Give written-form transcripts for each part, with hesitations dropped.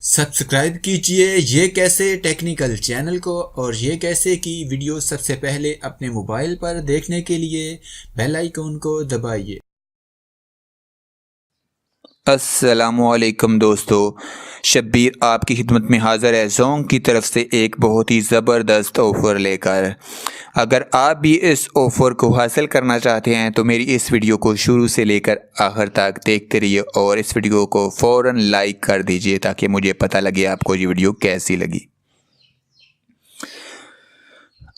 Subscribe कीजिए ये कैसे टेक्निकल चैनल को और ये कैसे की वीडियो सबसे पहले अपने मोबाइल पर देखने के लिए बेल आइकन को दबाइए। अस्सलामुअलैकुम दोस्तों, शब्बीर आपकी खिदमत में हाज़िर है जोंग की तरफ से एक बहुत ही ज़बरदस्त ऑफ़र लेकर। अगर आप भी इस ऑफ़र को हासिल करना चाहते हैं तो मेरी इस वीडियो को शुरू से लेकर आखिर तक देखते रहिए और इस वीडियो को फ़ौरन लाइक कर दीजिए ताकि मुझे पता लगे आपको ये वीडियो कैसी लगी।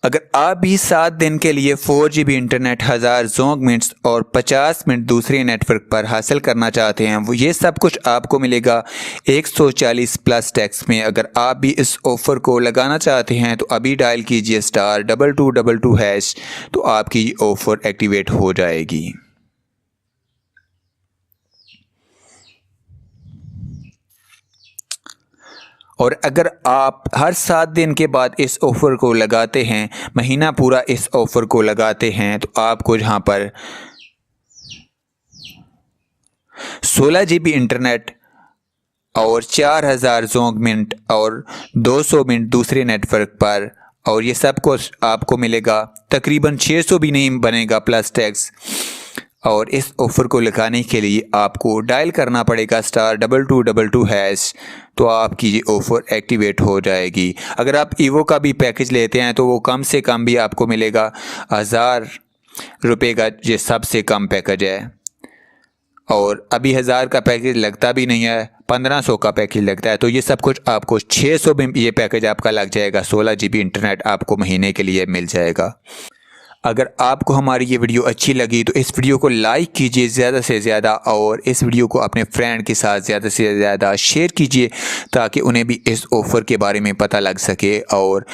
अगर आप भी 7 दिन के लिए 4GB इंटरनेट, 1000 जोंग मिनट्स और 50 मिनट दूसरे नेटवर्क पर हासिल करना चाहते हैं, वो ये सब कुछ आपको मिलेगा 140 प्लस टैक्स में। अगर आप भी इस ऑफ़र को लगाना चाहते हैं तो अभी डायल कीजिए *2222# तो आपकी ऑफ़र एक्टिवेट हो जाएगी। और अगर आप हर 7 दिन के बाद इस ऑफ़र को लगाते हैं, महीना पूरा इस ऑफ़र को लगाते हैं, तो आपको यहाँ पर 16GB इंटरनेट और 4000 जोंग मिनट और 200 मिनट दूसरे नेटवर्क पर, और ये सब कुछ आपको मिलेगा तकरीबन 600 भी नहीं बनेगा प्लस टैक्स। और इस ऑफ़र को लगाने के लिए आपको डायल करना पड़ेगा *2222#, तो आपकी ये ऑफ़र एक्टिवेट हो जाएगी। अगर आप ईवो का भी पैकेज लेते हैं तो वो कम से कम भी आपको मिलेगा 1000 रुपये का, ये सबसे कम पैकेज है। और अभी 1000 का पैकेज लगता भी नहीं है, 1500 का पैकेज लगता है। तो ये सब कुछ आपको 600 में ये पैकेज आपका लग जाएगा। 16GB इंटरनेट आपको महीने के लिए मिल जाएगा। अगर आपको हमारी ये वीडियो अच्छी लगी तो इस वीडियो को लाइक कीजिए ज़्यादा से ज़्यादा, और इस वीडियो को अपने फ्रेंड के साथ ज़्यादा से ज़्यादा शेयर कीजिए ताकि उन्हें भी इस ऑफ़र के बारे में पता लग सके। और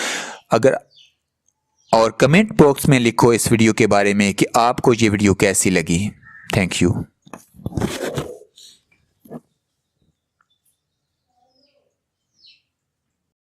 कमेंट बॉक्स में लिखो इस वीडियो के बारे में कि आपको ये वीडियो कैसी लगी। Thank you.